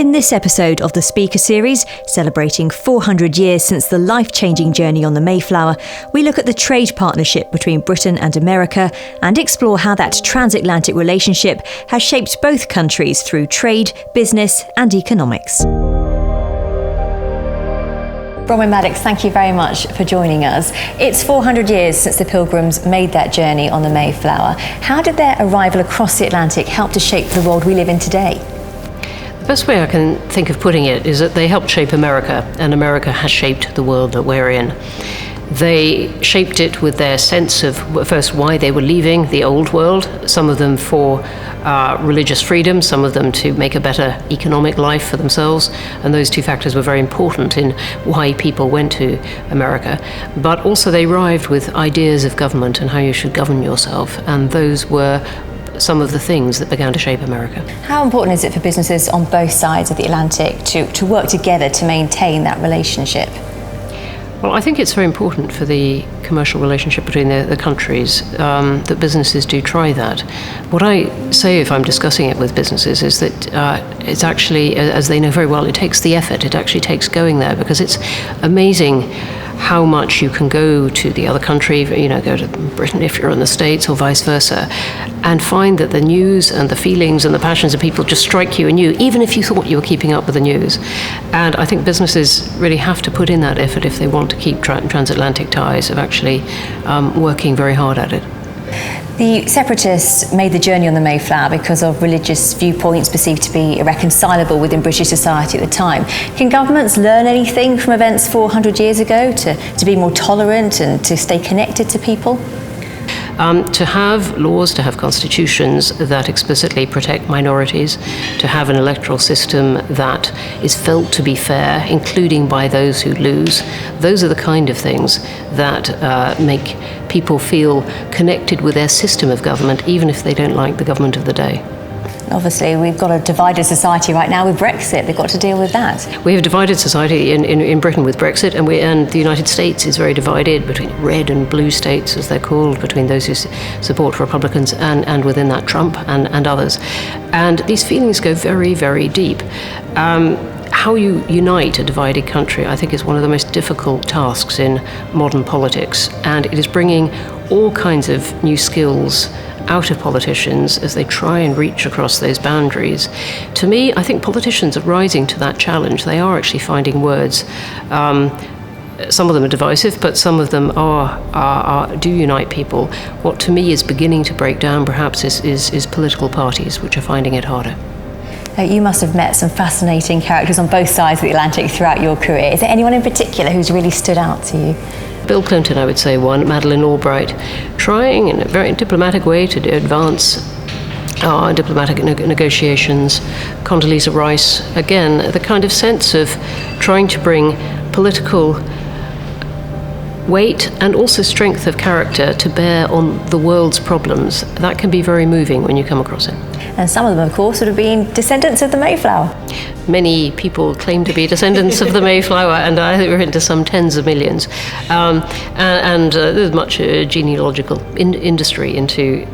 In this episode of the Speaker Series, celebrating 400 years since the life-changing journey on the Mayflower, we look at the trade partnership between Britain and America and explore how that transatlantic relationship has shaped both countries through trade, business and economics. Bronwen Maddox, thank you very much for joining us. It's 400 years since the Pilgrims made that journey on the Mayflower. How did their arrival across the Atlantic help to shape the world we live in today? The best way I can think of putting it is that they helped shape America, and America has shaped the world that we're in. They shaped it with their sense of, first, why they were leaving the old world, some of them for religious freedom, some of them to make a better economic life for themselves, and those two factors were very important in why people went to America. But also they arrived with ideas of government and how you should govern yourself, and those were some of the things that began to shape America. How important is it for businesses on both sides of the Atlantic to work together to maintain that relationship? Well, I think it's very important for the commercial relationship between the countries that businesses do try that. What I say if I'm discussing it with businesses is that it's actually, as they know very well, it takes the effort, it actually takes going there, because it's amazing how much you can go to the other country, go to Britain if you're in the States or vice versa, and find that the news and the feelings and the passions of people just strike you anew, even if you thought you were keeping up with the news. And I think businesses really have to put in that effort if they want to keep transatlantic ties, of actually working very hard at it. The separatists made the journey on the Mayflower because of religious viewpoints perceived to be irreconcilable within British society at the time. Can governments learn anything from events 400 years ago to be more tolerant and to stay connected to people? To have laws, to have constitutions that explicitly protect minorities, to have an electoral system that is felt to be fair, including by those who lose, those are the kind of things that make people feel connected with their system of government, even if they don't like the government of the day. Obviously, we've got a divided society right now with Brexit. They've got to deal with that. We have a divided society in Britain with Brexit, and the United States is very divided between red and blue states, as they're called, between those who support Republicans and within that Trump and others. And these feelings go very, very deep. How you unite a divided country, I think, is one of the most difficult tasks in modern politics, and it is bringing all kinds of new skills out of politicians as they try and reach across those boundaries. To me, I think politicians are rising to that challenge. They are actually finding words. Some of them are divisive, but some of them do unite people. What to me is beginning to break down, perhaps, is political parties, which are finding it harder. You must have met some fascinating characters on both sides of the Atlantic throughout your career. Is there anyone in particular who's really stood out to you? Bill Clinton, I would say one, Madeleine Albright, trying in a very diplomatic way to advance diplomatic negotiations. Condoleezza Rice, again, the kind of sense of trying to bring political weight and also strength of character to bear on the world's problems. That can be very moving when you come across it. And some of them, of course, would have been descendants of the Mayflower. Many people claim to be descendants of the Mayflower, and I think we're into some tens of millions. There's much genealogical industry into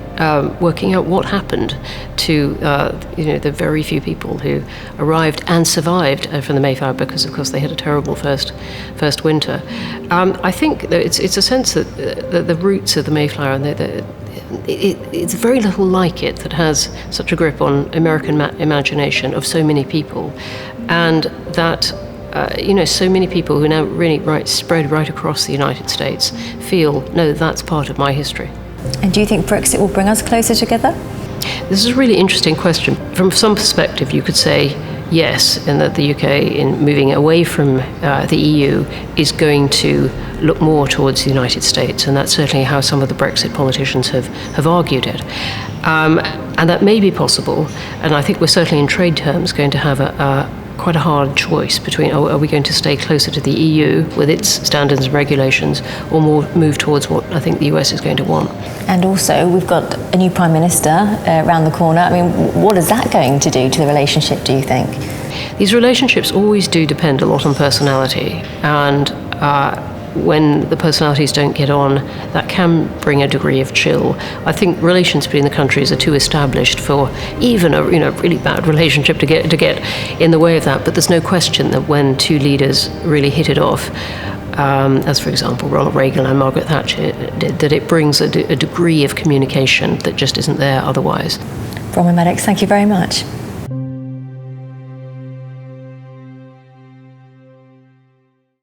working out what happened to the very few people who arrived and survived from the Mayflower, because, of course, they had a terrible first winter. I think that it's a sense that the roots of the Mayflower, and it's very little like it that has such a grip on American imagination of so many people, and that so many people who now really spread right across the United States feel, no, that's part of my history. And do you think Brexit will bring us closer together? This is a really interesting question. From some perspective, you could say yes, in that the UK, in moving away from the EU, is going to look more towards the United States, and that's certainly how some of the Brexit politicians have argued it. And that may be possible, and I think we're certainly in trade terms going to have quite a hard choice between, are we going to stay closer to the EU with its standards and regulations, or more move towards what I think the US is going to want. And also, we've got a new Prime Minister around the corner. I mean, what is that going to do to the relationship, do you think? These relationships always do depend a lot on personality, and when the personalities don't get on, that can bring a degree of chill. I think relations between the countries are too established for even a really bad relationship to get in the way of that. But there's no question that when two leaders really hit it off, as for example Ronald Reagan and Margaret Thatcher did, that it brings a degree of communication that just isn't there otherwise. Bronwen Maddox, thank you very much.